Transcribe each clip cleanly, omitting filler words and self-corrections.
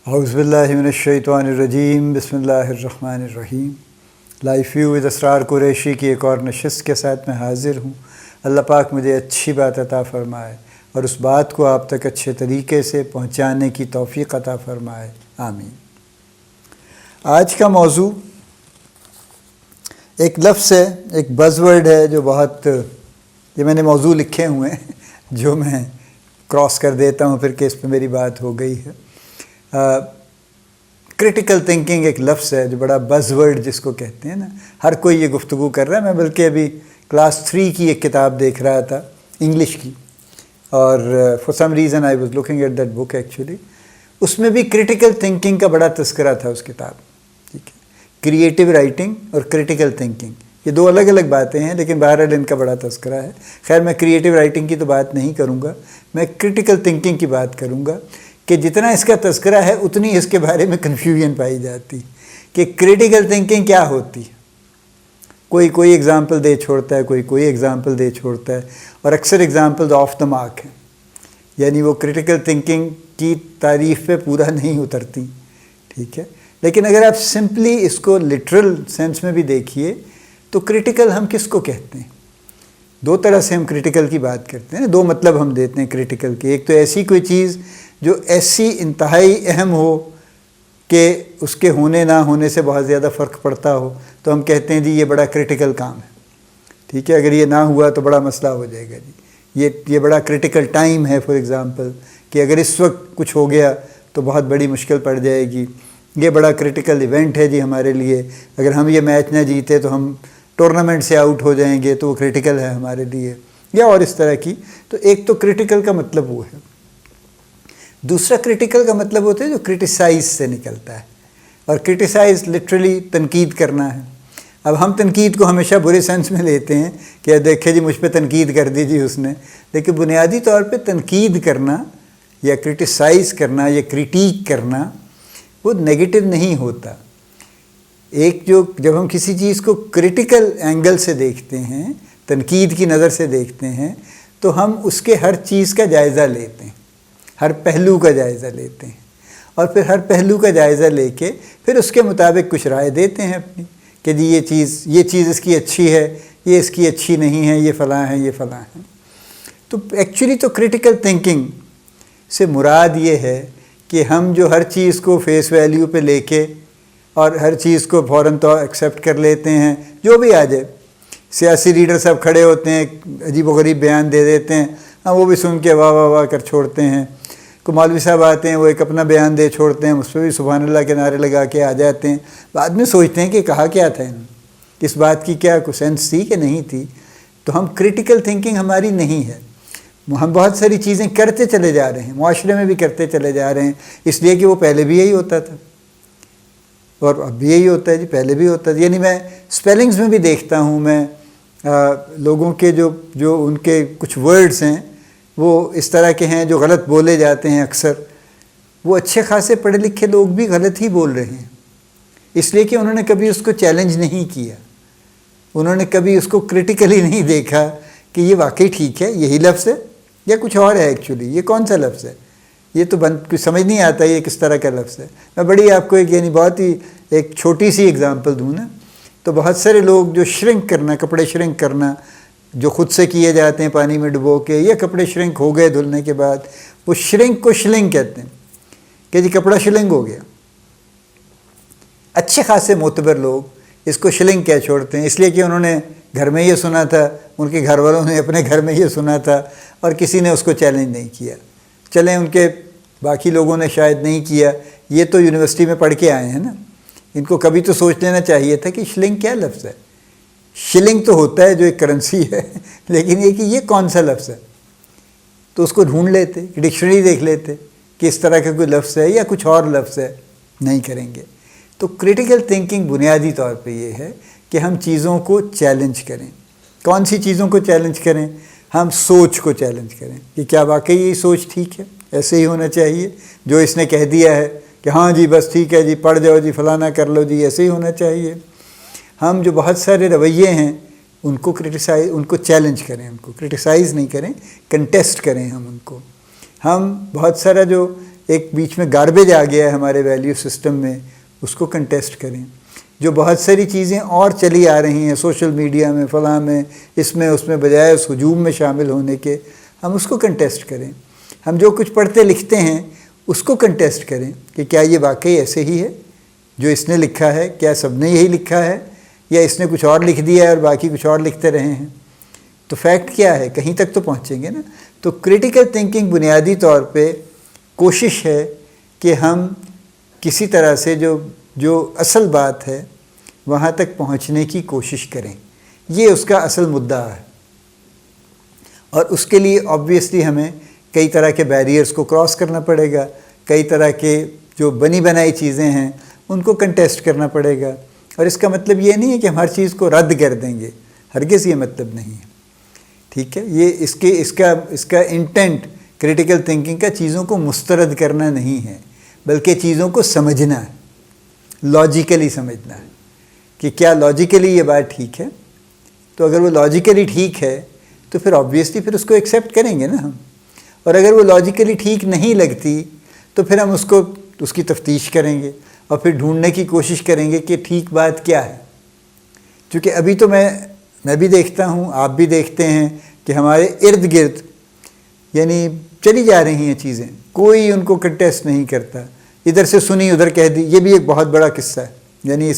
اعوذ باللہ من الشیطان الرجیم بسم اللہ الرحمن الرحیم۔ لائف ویو ود اسرار قریشی کی ایک اور نشست کے ساتھ میں حاضر ہوں۔ اللہ پاک مجھے اچھی بات عطا فرمائے اور اس بات کو آپ تک اچھے طریقے سے پہنچانے کی توفیق عطا فرمائے، آمین۔ آج کا موضوع ایک لفظ ہے، ایک بز ورڈ ہے جو بہت، یہ میں نے موضوع لکھے ہوئے ہیں جو میں کراس کر دیتا ہوں پھر کہ اس پہ میری بات ہو گئی ہے۔ کرٹیکل تھنکنگ ایک لفظ ہے جو بڑا بز ورڈ جس کو کہتے ہیں نا، ہر کوئی یہ گفتگو کر رہا ہے۔ میں بلکہ ابھی کلاس 3 کی ایک کتاب دیکھ رہا تھا انگلش کی، اور for some reason I was looking at that book actually, اس میں بھی کرٹیکل تھنکنگ کا بڑا تذکرہ تھا اس کتاب، ٹھیک ہے۔ کریٹیو رائٹنگ اور کرٹیکل تھنکنگ یہ دو الگ الگ باتیں ہیں، لیکن بہرحال ان کا بڑا تذکرہ ہے۔ خیر میں کریٹیو رائٹنگ کی تو بات نہیں کروں گا، میں کرٹیکل تھنکنگ کی بات کروں گا کہ جتنا اس کا تذکرہ ہے اتنی اس کے بارے میں کنفیوژن پائی جاتی کہ کرٹیکل تھنکنگ کیا ہوتی ہے۔ کوئی ایگزامپل دے چھوڑتا ہے، کوئی ایگزامپل دے چھوڑتا ہے، اور اکثر ایگزامپل آف دا مارک ہیں، یعنی وہ کرٹیکل تھنکنگ کی تعریف پہ پورا نہیں اترتی، ٹھیک ہے۔ لیکن اگر آپ سمپلی اس کو لٹرل سینس میں بھی دیکھیے تو کرٹیکل ہم کس کو کہتے ہیں؟ دو طرح سے ہم کرٹیکل کی بات کرتے ہیں، دو مطلب ہم دیتے ہیں کرٹیکل کے۔ ایک تو ایسی کوئی چیز جو ایسی انتہائی اہم ہو کہ اس کے ہونے نہ ہونے سے بہت زیادہ فرق پڑتا ہو، تو ہم کہتے ہیں جی یہ بڑا کرٹیکل کام ہے، ٹھیک ہے۔ اگر یہ نہ ہوا تو بڑا مسئلہ ہو جائے گا جی، یہ بڑا کرٹیکل ٹائم ہے، فار ایگزامپل کہ اگر اس وقت کچھ ہو گیا تو بہت بڑی مشکل پڑ جائے گی۔ یہ بڑا کرٹیکل ایونٹ ہے جی ہمارے لیے، اگر ہم یہ میچ نہ جیتے تو ہم ٹورنامنٹ سے آؤٹ ہو جائیں گے، تو وہ کرٹیکل ہے ہمارے لیے، یا اور اس طرح کی۔ تو ایک تو کرٹیکل کا مطلب وہ ہے۔ دوسرا کرٹیکل کا مطلب ہوتا ہے جو کرٹیسائز سے نکلتا ہے، اور کرٹیسائز لٹرلی تنقید کرنا ہے۔ اب ہم تنقید کو ہمیشہ برے سینس میں لیتے ہیں کہ دیکھیں جی مجھ پہ تنقید کر دی جی اس نے، لیکن بنیادی طور پہ تنقید کرنا یا کرٹیسائز کرنا یا کریٹیک کرنا وہ نیگیٹو نہیں ہوتا۔ جب ہم کسی چیز کو کرٹیکل اینگل سے دیکھتے ہیں، تنقید کی نظر سے دیکھتے ہیں، تو ہم اس کے ہر چیز کا جائزہ لیتے ہیں، ہر پہلو کا جائزہ لیتے ہیں، اور پھر ہر پہلو کا جائزہ لے کے پھر اس کے مطابق کچھ رائے دیتے ہیں اپنی، کہ جی یہ چیز اس کی اچھی ہے، یہ اس کی اچھی نہیں ہے، یہ فلاں ہے، یہ فلاں ہے۔ تو ایکچولی تو کرٹیکل تھنکنگ سے مراد یہ ہے کہ ہم جو ہر چیز کو فیس ویلیو پہ لے کے اور ہر چیز کو فوراً تو ایکسیپٹ کر لیتے ہیں، جو بھی آ جائے۔ سیاسی لیڈر صاحب کھڑے ہوتے ہیں، عجیب و غریب بیان دے دیتے ہیں، ہم وہ بھی سن کے واہ واہ واہ کر چھوڑتے ہیں۔ کو مولوی صاحب آتے ہیں، وہ ایک اپنا بیان دے چھوڑتے ہیں، اس پہ بھی سبحان اللہ کے نعرے لگا کے آ جاتے ہیں۔ بعد میں سوچتے ہیں کہ کہا کیا تھا انہوں نے، اس بات کی کیا کوئی سینس تھی کہ نہیں تھی۔ تو ہم کرٹیکل تھنکنگ ہماری نہیں ہے، ہم بہت ساری چیزیں کرتے چلے جا رہے ہیں، معاشرے میں بھی کرتے چلے جا رہے ہیں، اس لیے کہ وہ پہلے بھی یہی ہوتا تھا اور اب بھی یہی ہوتا ہے جی، پہلے بھی ہوتا تھا۔ یعنی میں اسپیلنگز میں بھی دیکھتا ہوں، میں لوگوں کے جو ان کے کچھ ورڈز ہیں وہ اس طرح کے ہیں جو غلط بولے جاتے ہیں اکثر، وہ اچھے خاصے پڑھے لکھے لوگ بھی غلط ہی بول رہے ہیں، اس لیے کہ انہوں نے کبھی اس کو چیلنج نہیں کیا، انہوں نے کبھی اس کو کرٹیکلی نہیں دیکھا کہ یہ واقعی ٹھیک ہے، یہی لفظ ہے یا کچھ اور ہے ایکچولی، یہ کون سا لفظ ہے، یہ تو کچھ سمجھ نہیں آتا یہ کس طرح کا لفظ ہے۔ میں بڑی آپ کو یعنی بہت ہی ایک چھوٹی سی اگزامپل دوں نا، تو بہت سارے لوگ جو شرنک کرنا، کپڑے شرنک کرنا جو خود سے کیے جاتے ہیں پانی میں ڈبو کے، یا کپڑے شرنک ہو گئے دھلنے کے بعد، وہ شرنک کو شلنگ کہتے ہیں کہ جی کپڑا شلنگ ہو گیا۔ اچھے خاصے معتبر لوگ اس کو شلنگ کہہ چھوڑتے ہیں، اس لیے کہ انہوں نے گھر میں یہ سنا تھا، ان کے گھر والوں نے اپنے گھر میں یہ سنا تھا، اور کسی نے اس کو چیلنج نہیں کیا۔ چلیں ان کے باقی لوگوں نے شاید نہیں کیا، یہ تو یونیورسٹی میں پڑھ کے آئے ہیں نا، ان کو کبھی تو سوچ لینا چاہیے تھا کہ شلنگ کیا لفظ ہے۔ شلنگ تو ہوتا ہے جو ایک کرنسی ہے، لیکن یہ کہ یہ کون سا لفظ ہے، تو اس کو ڈھونڈ لیتے، ڈکشنری دیکھ لیتے کہ اس طرح کا کوئی لفظ ہے یا کچھ اور لفظ ہے، نہیں کریں گے۔ تو کرٹیکل تھنکنگ بنیادی طور پہ یہ ہے کہ ہم چیزوں کو چیلنج کریں۔ کون سی چیزوں کو چیلنج کریں؟ ہم سوچ کو چیلنج کریں کہ کیا واقعی یہ سوچ ٹھیک ہے، ایسے ہی ہونا چاہیے جو اس نے کہہ دیا ہے کہ ہاں جی بس ٹھیک ہے جی، پڑھ جاؤ جی، فلانا کر لو جی، ایسے ہی ہونا چاہیے۔ ہم جو بہت سارے رویے ہیں ان کو چیلنج کریں، ان کو کرٹیسائز نہیں کریں، کنٹیسٹ کریں ہم ان کو۔ ہم بہت سارا جو ایک بیچ میں گاربیج آ گیا ہے ہمارے ویلیو سسٹم میں، اس کو کنٹیسٹ کریں. جو بہت ساری چیزیں اور چلی آ رہی ہیں سوشل میڈیا میں، فلاں میں، اس میں بجائے اس ہجوم میں شامل ہونے کے، ہم اس کو کنٹیسٹ کریں. ہم جو کچھ پڑھتے لکھتے ہیں اس کو کنٹیسٹ کریں کہ کیا یہ واقعی ایسے ہی ہے جو اس نے لکھا ہے، کیا سب نے یہی لکھا ہے، یا اس نے کچھ اور لکھ دیا ہے اور باقی کچھ اور لکھتے رہے ہیں. تو فیکٹ کیا ہے، کہیں تک تو پہنچیں گے نا. تو کریٹیکل تھنکنگ بنیادی طور پہ کوشش ہے کہ ہم کسی طرح سے جو اصل بات ہے وہاں تک پہنچنے کی کوشش کریں. یہ اس کا اصل مدعا ہے. اور اس کے لیے آبویسلی ہمیں کئی طرح کے بیریئرز کو کراس کرنا پڑے گا، کئی طرح کے جو بنی بنائی چیزیں ہیں ان کو کنٹیسٹ کرنا پڑے گا. اور اس کا مطلب یہ نہیں ہے کہ ہم ہر چیز کو رد کر دیں گے، ہرگز یہ مطلب نہیں ہے. ٹھیک ہے، یہ اس کا انٹینٹ کریٹیکل تھنکنگ کا چیزوں کو مسترد کرنا نہیں ہے، بلکہ چیزوں کو سمجھنا ہے، لاجیکلی سمجھنا ہے کہ کیا لاجیکلی یہ بات ٹھیک ہے. تو اگر وہ لاجیکلی ٹھیک ہے تو پھر آبویسلی پھر اس کو ایکسیپٹ کریں گے نا ہم. اور اگر وہ لاجیکلی ٹھیک نہیں لگتی تو پھر ہم اس کی تفتیش کریں گے اور پھر ڈھونڈنے کی کوشش کریں گے کہ ٹھیک بات کیا ہے. چونکہ ابھی تو میں بھی دیکھتا ہوں، آپ بھی دیکھتے ہیں کہ ہمارے ارد گرد یعنی چلی جا رہی ہیں چیزیں، کوئی ان کو کنٹیسٹ نہیں کرتا. ادھر سے سنی ادھر کہہ دی، یہ بھی ایک بہت بڑا قصہ ہے. یعنی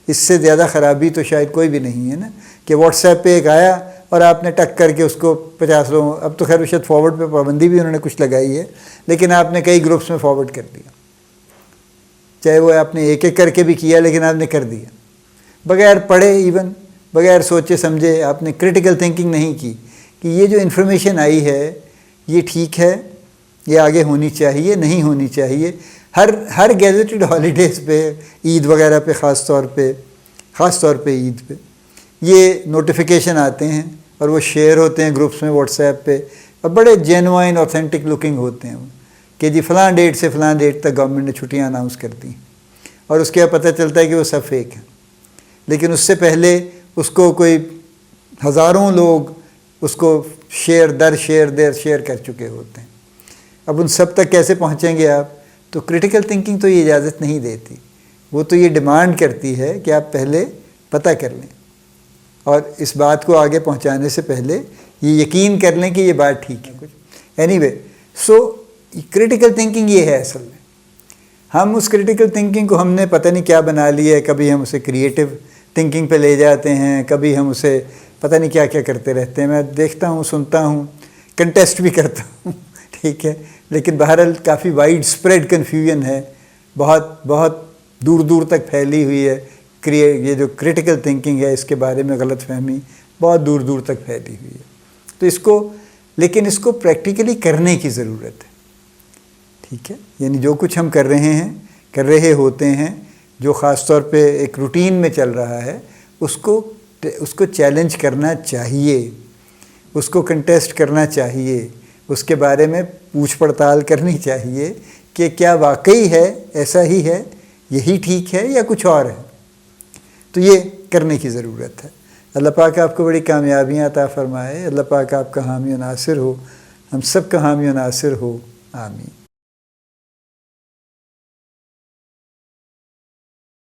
اس سے زیادہ خرابی تو شاید کوئی بھی نہیں ہے نا، کہ واٹس ایپ پہ ایک آیا اور آپ نے ٹک کر کے اس کو 50 لوگوں، اب تو خیر شاید فارورڈ پہ پابندی بھی انہوں نے کچھ لگائی ہے، لیکن آپ نے کئی گروپس میں فارورڈ کر دیا. چاہے وہ آپ نے ایک ایک کر کے بھی کیا، لیکن آپ نے کر دیا بغیر پڑھے، ایون بغیر سوچے سمجھے. آپ نے کریٹیکل تھنکنگ نہیں کی کہ یہ جو انفارمیشن آئی ہے یہ ٹھیک ہے، یہ آگے ہونی چاہیے، نہیں ہونی چاہیے. ہر گیزٹڈ ہالیڈیز پہ، عید وغیرہ پہ خاص طور پہ عید پہ یہ نوٹیفیکیشن آتے ہیں اور وہ شیئر ہوتے ہیں گروپس میں واٹس ایپ پہ، اور بڑے جینوائن اوتھینٹک لکنگ ہوتے ہیں وہ، کہ جی فلاں ڈیٹ سے فلاں ڈیٹ تک گورنمنٹ نے چھٹیاں اناؤنس کر دی ہیں. اور اس کے بعد پتہ چلتا ہے کہ وہ سب فیک ہیں. لیکن اس سے پہلے اس کو کوئی ہزاروں لوگ اس کو شیئر کر چکے ہوتے ہیں. اب ان سب تک کیسے پہنچیں گے آپ؟ تو کریٹیکل تھنکنگ تو یہ اجازت نہیں دیتی. وہ تو یہ ڈیمانڈ کرتی ہے کہ آپ پہلے پتہ کر لیں اور اس بات کو آگے پہنچانے سے پہلے یہ یقین کر لیں کہ یہ بات ٹھیک ہے. اینی وے، سو کریٹیکل تھنکنگ یہ ہے اصل میں. ہم اس کریٹیکل تھنکنگ کو ہم نے پتہ نہیں کیا بنا لیا ہے. کبھی ہم اسے کریٹیو تھنکنگ پہ لے جاتے ہیں، کبھی ہم اسے پتہ نہیں کیا کرتے رہتے ہیں. میں دیکھتا ہوں، سنتا ہوں، کنٹیسٹ بھی کرتا ہوں. ٹھیک ہے، لیکن بہرحال کافی وائڈ اسپریڈ کنفیوژن ہے، بہت دور تک پھیلی ہوئی ہے. یہ جو کریٹیکل تھنکنگ ہے اس کے بارے میں غلط فہمی بہت دور تک پھیلی ہوئی ہے. تو لیکن اس کو پریکٹیکلی کرنے کی ضرورت ہے. ٹھیک ہے، یعنی جو کچھ ہم کر رہے ہوتے ہیں، جو خاص طور پہ ایک روٹین میں چل رہا ہے، اس کو چیلنج کرنا چاہیے، اس کو کنٹیسٹ کرنا چاہیے، اس کے بارے میں پوچھ پڑتال کرنی چاہیے کہ کیا واقعی ہے، ایسا ہی ہے، یہی ٹھیک ہے یا کچھ اور ہے. تو یہ کرنے کی ضرورت ہے. اللہ پاک آپ کو بڑی کامیابیاں عطا فرمائے. اللہ پاک آپ کا حامی و ناصر ہو، ہم سب کا حامی و ناصر ہو. آمین.